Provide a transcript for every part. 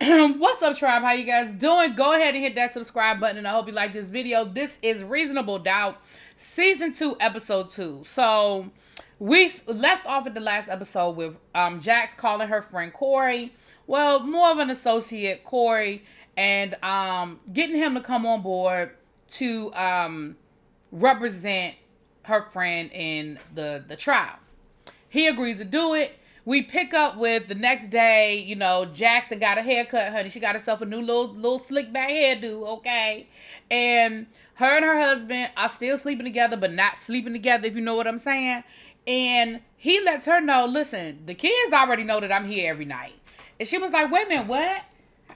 What's up, tribe? How you guys doing? Go ahead and hit that subscribe button, and I hope you like this video. This is Reasonable Doubt, Season 2, Episode 2. So, we left off at the last episode with Jax calling her friend Corey. Well, more of an associate, Corey, and getting him to come on board to represent her friend in the trial. He agrees to do it. We pick up with the next day, you know, Jackson got a haircut, honey. She got herself a new little slick back hairdo, okay? And her and her husband are still sleeping together, but not sleeping together, if you know what I'm saying. And he lets her know, listen, the kids already know that I'm here every night. And she was like, wait a minute, what?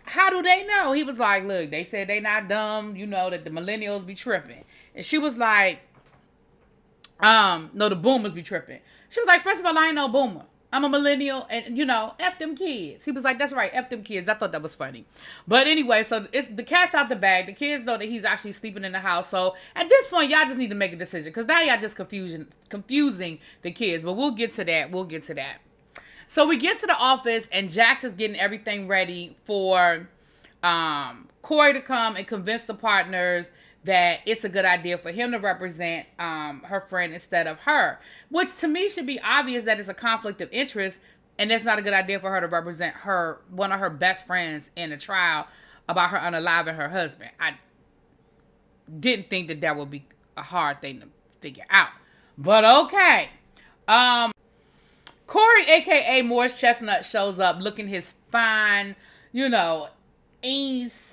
How do they know? He was like, look, they said they not dumb, you know, that the millennials be tripping. And she was like, no, the boomers be tripping. She was like, first of all, I ain't no boomer. I'm a millennial, and, you know, F them kids. He was like, that's right, F them kids. I thought that was funny. But anyway, so it's the cat's out the bag. The kids know that he's actually sleeping in the house. So at this point, y'all just need to make a decision, because now y'all just confusing the kids. But we'll get to that. We'll get to that. So we get to the office, and Jax is getting everything ready for Corey to come and convince the partners that it's a good idea for him to represent her friend instead of her. Which to me should be obvious that it's a conflict of interest, and it's not a good idea for her to represent one of her best friends in a trial about her unaliving her husband. I didn't think that would be a hard thing to figure out. But okay. Corey, aka Morris Chestnut, shows up looking his fine, you know, ease.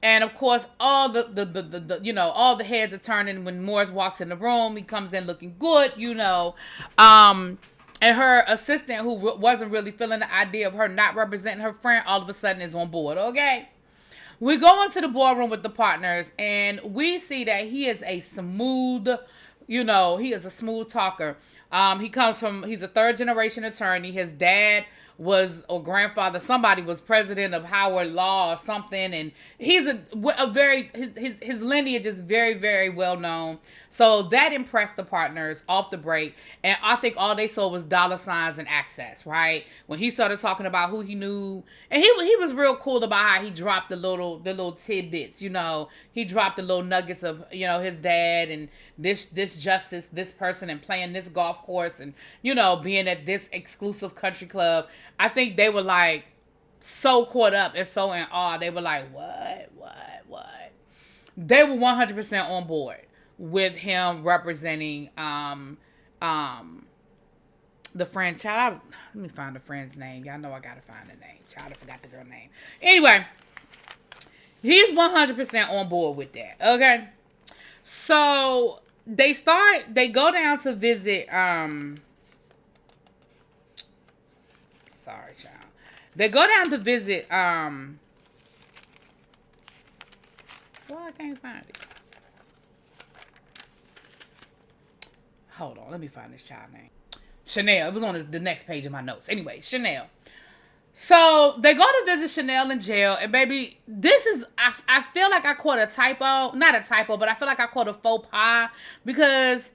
And of course, all the you know, all the heads are turning when Morris walks in the room. He comes in looking good, you know. And her assistant, who wasn't really feeling the idea of her not representing her friend, all of a sudden is on board, okay? We go into the boardroom with the partners, and we see that he is a smooth, you know, he is a smooth talker. He's a third generation attorney. His dad or grandfather, somebody was president of Howard Law or something, and he's his lineage is very, very well known. So that impressed the partners off the break, and I think all they saw was dollar signs and access, right? When he started talking about who he knew, and he was real cool about how he dropped the little tidbits, you know. He dropped the little nuggets of, you know, his dad and this justice, this person, and playing this golf course, and, you know, being at this exclusive country club. I think they were like so caught up and so in awe. They were like, what? They were 100% on board with him representing the friend. Child, let me find the friend's name. Y'all know I gotta find the name. Child, I forgot the girl's name. Anyway, he's 100% on board with that. Okay, so they go down to visit. Sorry, child. They go down to visit. Well, I can't find it. Hold on, let me find this child name. Chanel. It was on the next page of my notes. Anyway, Chanel. So they go to visit Chanel in jail, and baby, this is, I feel like I caught a typo. Not a typo, but I feel like I caught a faux pas, because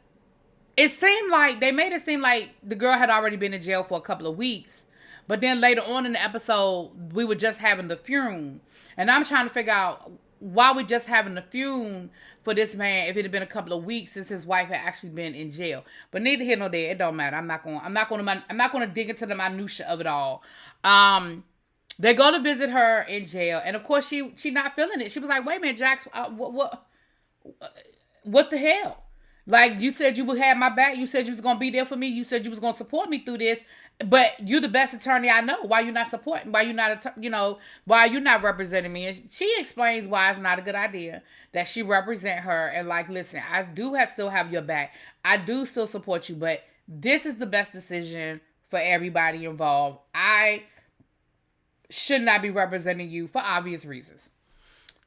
it seemed like, they made it seem like the girl had already been in jail for a couple of weeks. But then later on in the episode, we were just having the funeral. And I'm trying to figure out why we just having the funeral for this man if it had been a couple of weeks since his wife had actually been in jail. But neither here nor there, it don't matter. I'm not going to dig into the minutia of it all. They go to visit her in jail, and of course she not feeling it. She was like, "Wait a minute, Jax, what the hell? Like, you said you would have my back. You said you was gonna be there for me. You said you was gonna support me through this. But you're the best attorney I know. Why you not supporting? Why you not, why you not representing me?" And she explains why it's not a good idea that she represent her. And like, listen, I do still have your back. I do still support you, but this is the best decision for everybody involved. I should not be representing you for obvious reasons.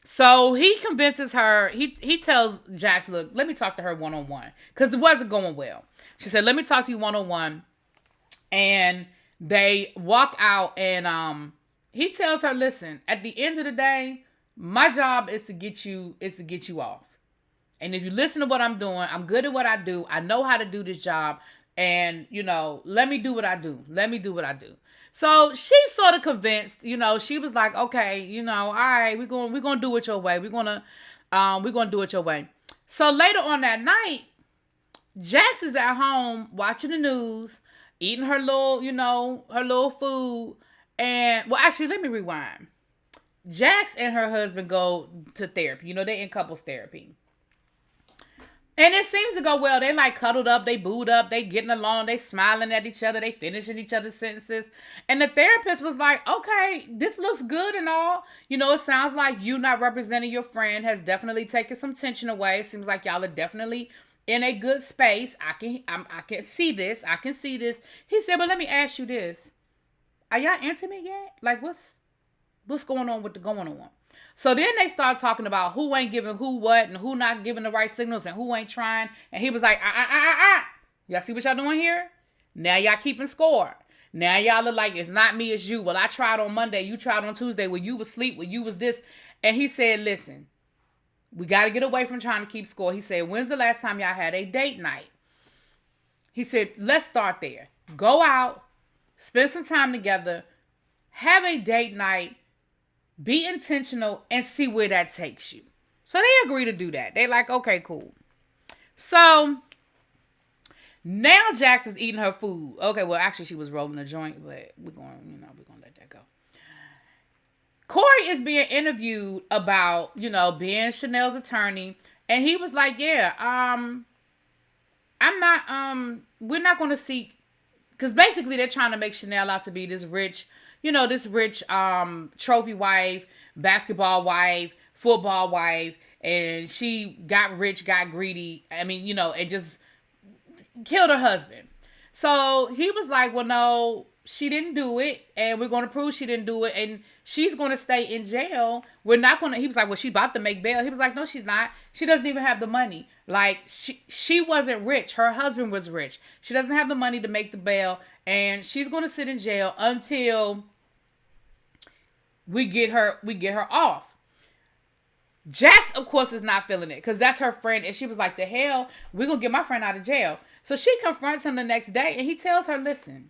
So he convinces her, he tells Jax, look, let me talk to her one-on-one. Because it wasn't going well. She said, let me talk to you one-on-one. And they walk out, and he tells her, listen, at the end of the day, my job is to get you off. And if you listen to what I'm doing, I'm good at what I do. I know how to do this job. And, let me do what I do. So she's sort of convinced, she was like, okay, all right, we're gonna do it your way. We're gonna do it your way. So later on that night, Jax is at home watching the news, eating her little, her little food. And well, actually, let me rewind. Jax and her husband go to therapy. They in couples therapy. And it seems to go well. They like cuddled up, they booed up, they getting along, they smiling at each other, they finishing each other's sentences. And the therapist was like, okay, this looks good and all. It sounds like you not representing your friend has definitely taken some tension away. It seems like y'all are definitely in a good space. I can see this. I can see this. He said, but let me ask you this. Are y'all intimate yet? Like what's going on with the going on? So then they start talking about who ain't giving who what and who not giving the right signals and who ain't trying. And he was like, Y'all see what y'all doing here? Now y'all keeping score. Now y'all look like it's not me, it's you. Well, I tried on Monday. You tried on Tuesday. Well, you was asleep. Well, you was this. And he said, listen, we got to get away from trying to keep score. He said, when's the last time y'all had a date night? He said, let's start there. Go out, spend some time together, have a date night, be intentional, and see where that takes you. So they agree to do that. They like, okay, cool. So now Jax is eating her food. Okay, well, actually, she was rolling a joint, but we're gonna let that go. Corey is being interviewed about, being Chanel's attorney, and he was like, yeah, we're not gonna seek, because basically they're trying to make Chanel out to be this rich trophy wife, basketball wife, football wife, and she got rich, got greedy. I mean, and just killed her husband. So he was like, well, no, she didn't do it, and we're going to prove she didn't do it, and she's going to stay in jail. We're not going to, he was like, well, she's about to make bail. He was like, no, she's not. She doesn't even have the money. Like, she wasn't rich. Her husband was rich. She doesn't have the money to make the bail, and she's going to sit in jail until we get her off. Jax, of course, is not feeling it because that's her friend. And she was like, the hell, we're going to get my friend out of jail. So she confronts him the next day and he tells her, listen,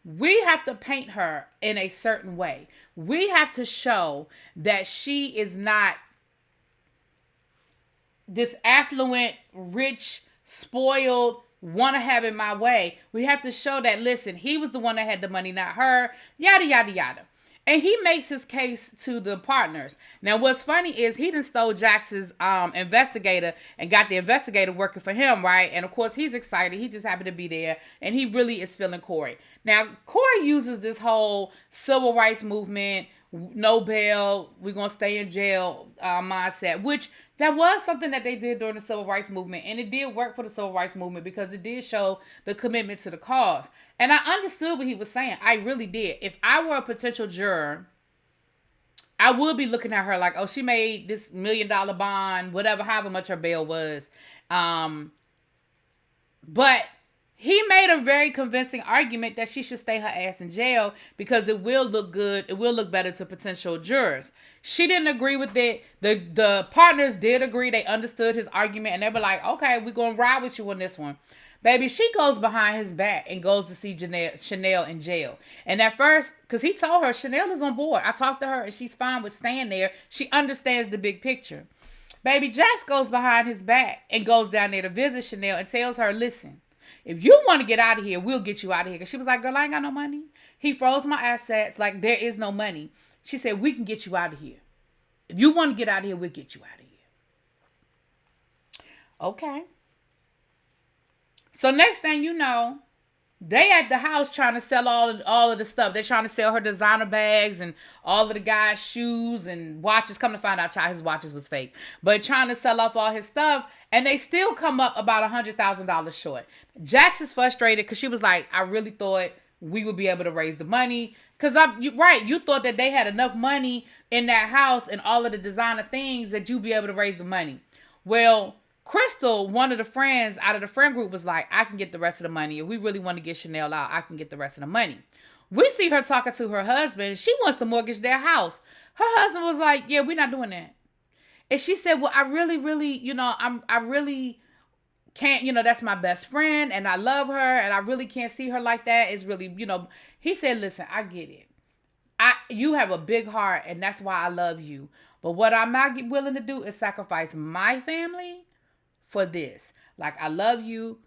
we have to paint her in a certain way. We have to show that she is not this affluent, rich, spoiled, want to have it my way. We have to show that, listen, he was the one that had the money, not her, yada, yada, yada. And he makes his case to the partners. Now, what's funny is he done stole Jax's investigator and got the investigator working for him, right? And, of course, he's excited. He just happened to be there. And he really is feeling Corey. Now, Corey uses this whole civil rights movement, no bail, we're going to stay in jail mindset, which that was something that they did during the civil rights movement. And it did work for the civil rights movement because it did show the commitment to the cause. And I understood what he was saying. I really did. If I were a potential juror, I would be looking at her like, oh, she made this $1 million bond, whatever, however much her bail was. But he made a very convincing argument that she should stay her ass in jail because it will look good. It will look better to potential jurors. She didn't agree with it. The partners did agree. They understood his argument and they were like, okay, we're going to ride with you on this one. Baby, she goes behind his back and goes to see Chanel in jail. And at first, because he told her, Chanel is on board. I talked to her and she's fine with staying there. She understands the big picture. Baby, Jax goes behind his back and goes down there to visit Chanel and tells her, listen, if you want to get out of here, we'll get you out of here. Because she was like, girl, I ain't got no money. He froze my assets. Like, there is no money. She said, we can get you out of here. If you want to get out of here, we'll get you out of here. Okay. So next thing you know, they at the house trying to sell all of the stuff. They're trying to sell her designer bags and all of the guy's shoes and watches. Come to find out, his watches was fake. But trying to sell off all his stuff. And they still come up about $100,000 short. Jax is frustrated because she was like, I really thought we would be able to raise the money. Because you thought that they had enough money in that house and all of the designer things that you'd be able to raise the money. Well, Crystal, one of the friends out of the friend group, was like, I can get the rest of the money. If we really want to get Chanel out, I can get the rest of the money. We see her talking to her husband. She wants to mortgage their house. Her husband was like, yeah, we're not doing that. And she said, well, I really, I really can't, that's my best friend and I love her and I really can't see her like that. It's really, he said, listen, I get it. You have a big heart and that's why I love you. But what I'm not willing to do is sacrifice my family for this. Like, I love you.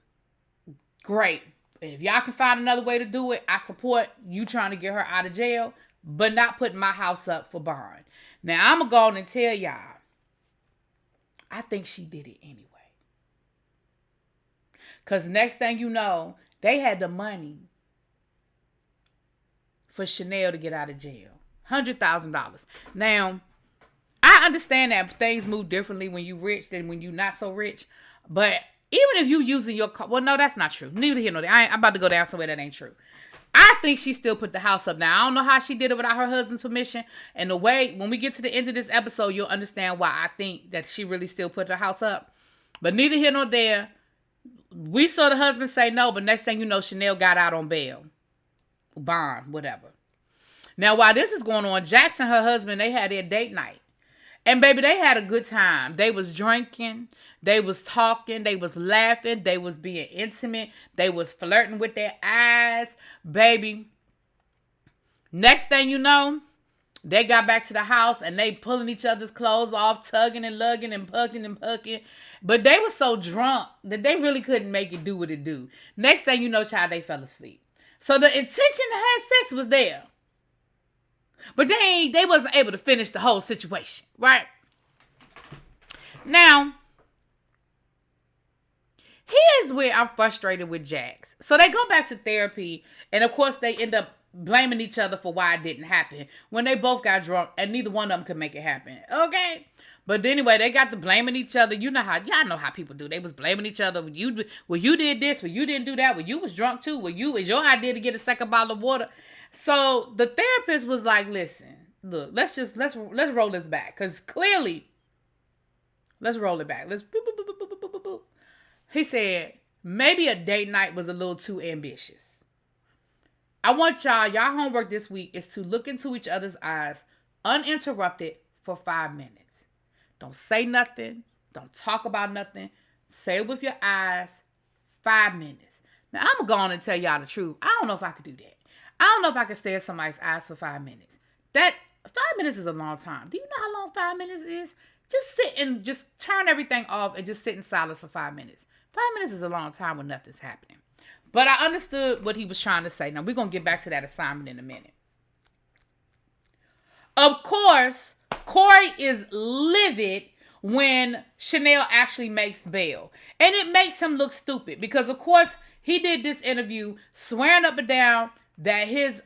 Great. And if y'all can find another way to do it, I support you trying to get her out of jail, but not putting my house up for bond. Now, I'm going to go on and tell y'all, I think she did it anyway. Because next thing you know, they had the money for Chanel to get out of jail. $100,000. Now, I understand that things move differently when you rich than when you not so rich. But even if you using your car, well, no, that's not true. Neither here nor there. I'm about to go down somewhere that ain't true. I think she still put the house up. Now, I don't know how she did it without her husband's permission. And the way, when we get to the end of this episode, you'll understand why I think that she really still put her house up. But neither here nor there. We saw the husband say no, but next thing you know, Chanel got out on bail. Bond, whatever. Now, while this is going on, Jax and her husband, they had their date night. And baby, they had a good time. They was drinking. They was talking. They was laughing. They was being intimate. They was flirting with their eyes. Baby, next thing you know, they got back to the house and they pulling each other's clothes off, tugging and lugging and pucking and pucking. But they were so drunk that they really couldn't make it do what it do. Next thing you know, child, they fell asleep. So the intention to have sex was there. But they wasn't able to finish the whole situation, right? Now, here's where I'm frustrated with Jax. So they go back to therapy, and of course they end up blaming each other for why it didn't happen when they both got drunk and neither one of them could make it happen. Okay? But anyway, they got to blaming each other. Y'all know how people do. They was blaming each other. Well, you did this. Well, you didn't do that. Well, you was drunk too. Well, it's your idea to get a second bottle of water. So the therapist was like, listen, look, let's roll this back. Because clearly, let's roll it back. He said, maybe a date night was a little too ambitious. I want y'all homework this week is to look into each other's eyes uninterrupted for 5 minutes. Don't say nothing. Don't talk about nothing. Say it with your eyes. 5 minutes. Now, I'm going to go on and tell y'all the truth. I don't know if I could do that. I don't know if I could stare at somebody's eyes for 5 minutes. 5 minutes is a long time. Do you know how long 5 minutes is? Just sit and just turn everything off and just sit in silence for 5 minutes. 5 minutes is a long time when nothing's happening. But I understood what he was trying to say. Now, we're going to get back to that assignment in a minute. Of course, Corey is livid when Chanel actually makes bail. And it makes him look stupid because, of course, he did this interview swearing up and down that his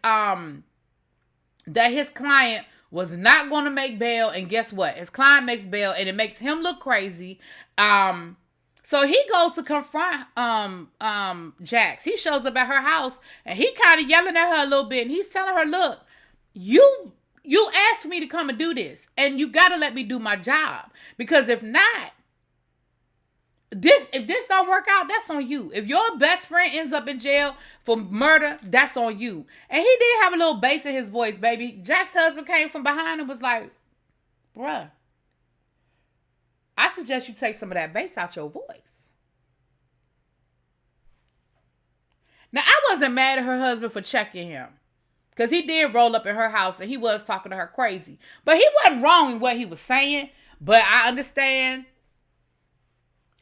client was not going to make bail. And guess what? His client makes bail and it makes him look crazy. So he goes to confront Jax. He shows up at her house and he kind of yelling at her a little bit. And he's telling her, look, you asked me to come and do this. And you got to let me do my job. Because if not, if this don't work out, that's on you. If your best friend ends up in jail for murder, that's on you. And he did have a little bass in his voice, baby. Jack's husband came from behind and was like, bruh, I suggest you take some of that bass out your voice. Now, I wasn't mad at her husband for checking him. Because he did roll up in her house and he was talking to her crazy. But he wasn't wrong in what he was saying. But I understand.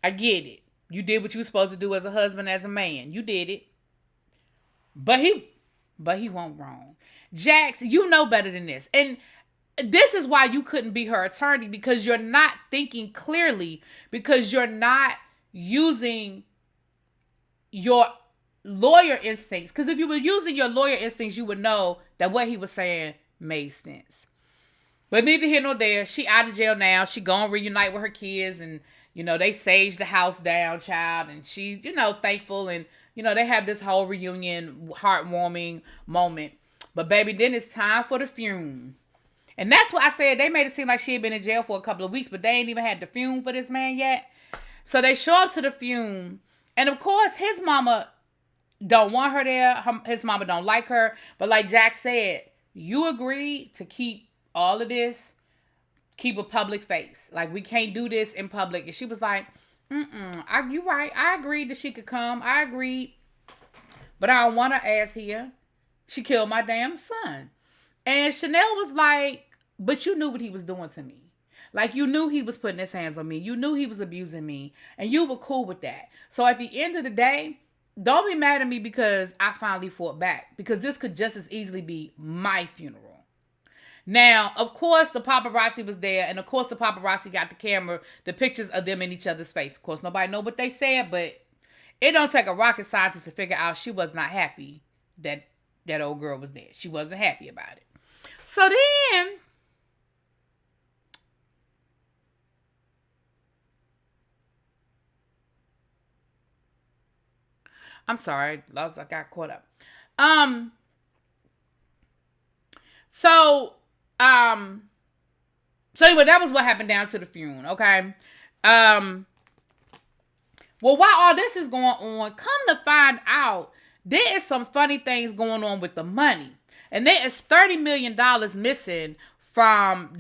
I get it. You did what you were supposed to do as a husband, as a man. You did it. But he wasn't wrong. Jax, you know better than this. And this is why you couldn't be her attorney, because you're not thinking clearly, because you're not using your lawyer instincts. Because if you were using your lawyer instincts, you would know that what he was saying made sense. But neither here nor there. She out of jail now. She gonna reunite with her kids, and they saged the house down, child, and she's, thankful, and, they have this whole reunion, heartwarming moment. But, baby, then it's time for the fume. And that's what I said. They made it seem like she had been in jail for a couple of weeks, but they ain't even had the fume for this man yet. So they show up to the fume, and, of course, his mama don't want her there. His mama don't like her. But like Jack said, you agreed to keep all of this, keep a public face. Like, we can't do this in public. And she was like, You right. I agreed that she could come. I agreed. But I don't want her ass here. She killed my damn son. And Chanel was like, but you knew what he was doing to me. Like, you knew he was putting his hands on me. You knew he was abusing me. And you were cool with that. So at the end of the day, don't be mad at me because I finally fought back. Because this could just as easily be my funeral. Now, of course, the paparazzi was there. And of course, the paparazzi got the camera, the pictures of them in each other's face. Of course, nobody know what they said. But it don't take a rocket scientist to figure out she was not happy that that old girl was there. She wasn't happy about it. So then, I'm sorry, I got caught up. Um, so, um, so anyway, that was what happened down to the funeral, okay? Well, while all this is going on, come to find out, there is some funny things going on with the money. And there is $30 million missing from,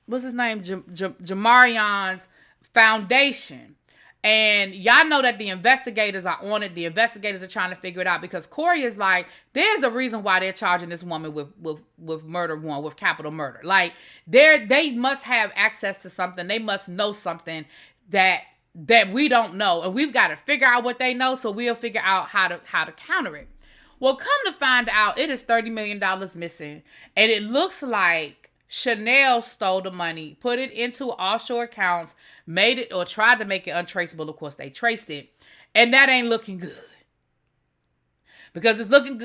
what's his name? Jamarion's foundation. And y'all know that the investigators are on it. The investigators are trying to figure it out because Corey is like, there's a reason why they're charging this woman with murder one, with capital murder. Like, they must have access to something. They must know something that we don't know. And we've got to figure out what they know, so we'll figure out how to counter it. Well, come to find out, it is $30 million missing. And it looks like Chanel stole the money, put it into offshore accounts, made it or tried to make it untraceable. Of course, they traced it. And that ain't looking good. Because it's looking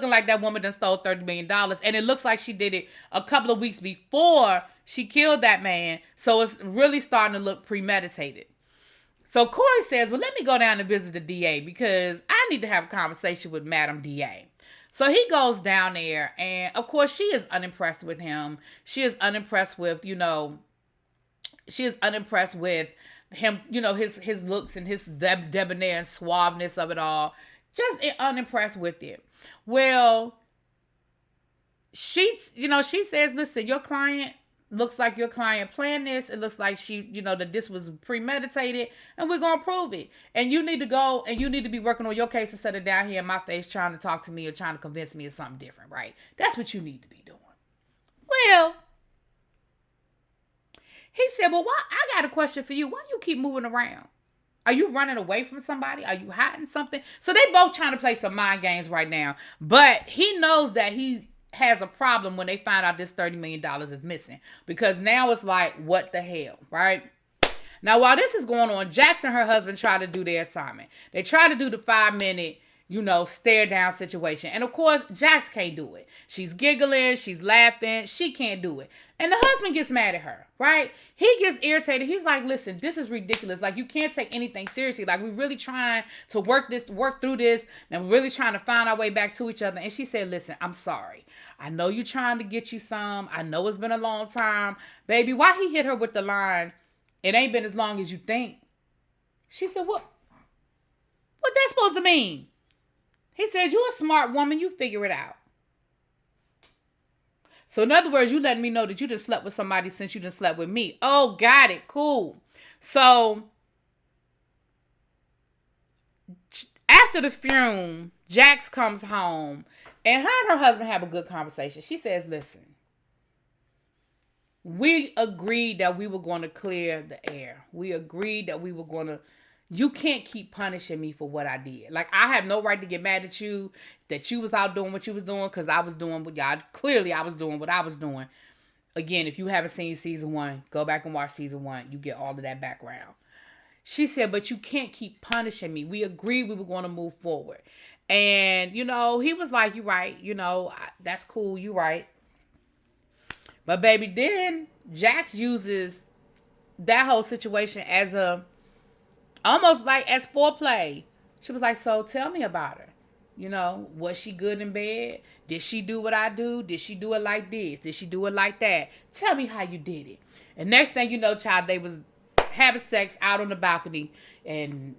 like that woman done stole $30 million. And it looks like she did it a couple of weeks before she killed that man. So it's really starting to look premeditated. So Corey says, well, let me go down and visit the DA because I need to have a conversation with Madam DA. So he goes down there, and of course she is unimpressed with him. She is unimpressed with, him, his looks and his debonair and suaveness of it all. Just unimpressed with it. Well, she says, listen, your client looks like your client planned this. It looks like that this was premeditated, and we're going to prove it. And you need to go and you need to be working on your case instead of down here in my face trying to talk to me or trying to convince me of something different, right? That's what you need to be doing. Well, he said, well, why? I got a question for you. Why do you keep moving around? Are you running away from somebody? Are you hiding something? So they both trying to play some mind games right now. But he knows that he has a problem when they find out this $30 million is missing. Because now it's like, what the hell, right? Now, while this is going on, Jax and her husband try to do their assignment. They try to do the 5-minute, stare down situation. And of course, Jax can't do it. She's giggling, she's laughing, she can't do it. And the husband gets mad at her, right? He gets irritated. He's like, listen, this is ridiculous. Like, you can't take anything seriously. Like, we're really trying to work through this, and we're really trying to find our way back to each other. And she said, listen, I'm sorry. I know you're trying to get you some. I know it's been a long time. Baby, why he hit her with the line, it ain't been as long as you think? She said, what that supposed to mean? He said, you a smart woman. You figure it out. So in other words, you letting me know that you just slept with somebody since you done slept with me. Oh, got it. Cool. So after the funeral, Jax comes home and her husband have a good conversation. She says, listen, we agreed that we were going to clear the air. We agreed that we were going to, you can't keep punishing me for what I did. Like, I have no right to get mad at you that you was out doing what you was doing because I was doing what y'all, clearly I was doing what I was doing. Again, if you haven't seen season 1, go back and watch season 1. You get all of that background. She said, but you can't keep punishing me. We agreed we were going to move forward. And, he was like, you're right. That's cool. You're right. But baby, then Jax uses that whole situation as almost like as foreplay. She was like, so tell me about her. Was she good in bed? Did she do what I do? Did she do it like this? Did she do it like that? Tell me how you did it. And next thing you know, child, they was having sex out on the balcony and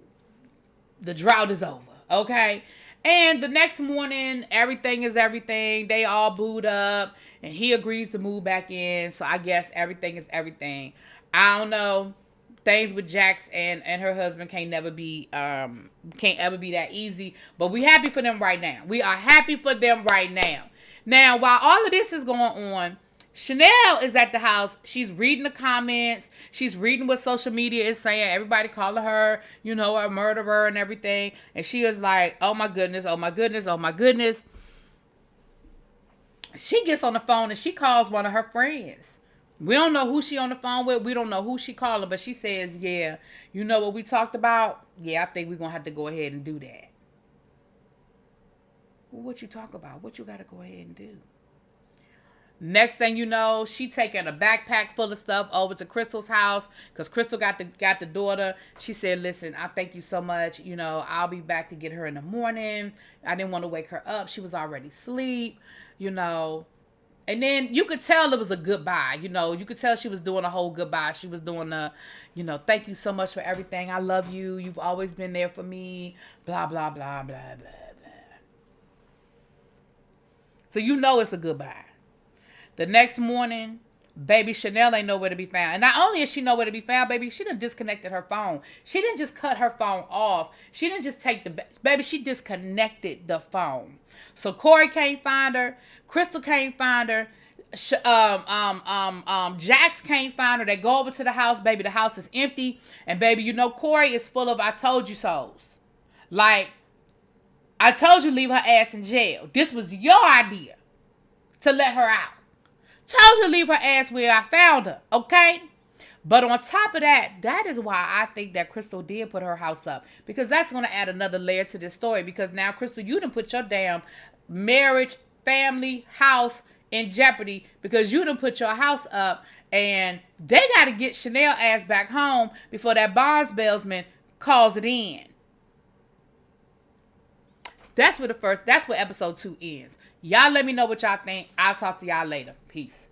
the drought is over. Okay. And the next morning, everything is everything. They all booed up and he agrees to move back in. So I guess everything is everything. I don't know. things with Jax and her husband can't ever be that easy. But we happy for them right now. We are happy for them right now. Now, while all of this is going on, Chanel is at the house. She's reading the comments. She's reading what social media is saying. Everybody calling her, you know, a murderer and everything. And she is like, oh my goodness, oh my goodness, oh my goodness. She gets on the phone and she calls one of her friends. We don't know who she on the phone with. We don't know who she calling, but she says, yeah, you know what we talked about? Yeah, I think we're going to have to go ahead and do that. Well, what you talk about? What you got to go ahead and do? Next thing you know, she taking a backpack full of stuff over to Crystal's house because Crystal got the daughter. She said, listen, I thank you so much. You know, I'll be back to get her in the morning. I didn't want to wake her up. She was already asleep, you know. And then you could tell it was a goodbye, you know. You could tell she was doing a whole goodbye. She was doing a, you know, thank you so much for everything. I love you. You've always been there for me. Blah, blah, blah, blah, blah, blah. So you know it's a goodbye. The next morning, baby Chanel ain't nowhere to be found. And not only is she nowhere to be found, baby, she done disconnected her phone. She didn't just cut her phone off. She didn't just take the, baby, she disconnected the phone. So Corey can't find her. Crystal can't find her. Jax can't find her. They go over to the house, baby. The house is empty. And baby, you know Corey is full of I told you so's. Like, I told you leave her ass in jail. This was your idea to let her out. Told you to leave her ass where I found her, okay? But on top of that, that is why I think that Crystal did put her house up. Because that's going to add another layer to this story. Because now, Crystal, you done put your damn marriage, family, house in jeopardy. Because you done put your house up. And they got to get Chanel ass back home before that bondsbellsman calls it in. That's where episode 2 ends. Y'all let me know what y'all think. I'll talk to y'all later. Peace.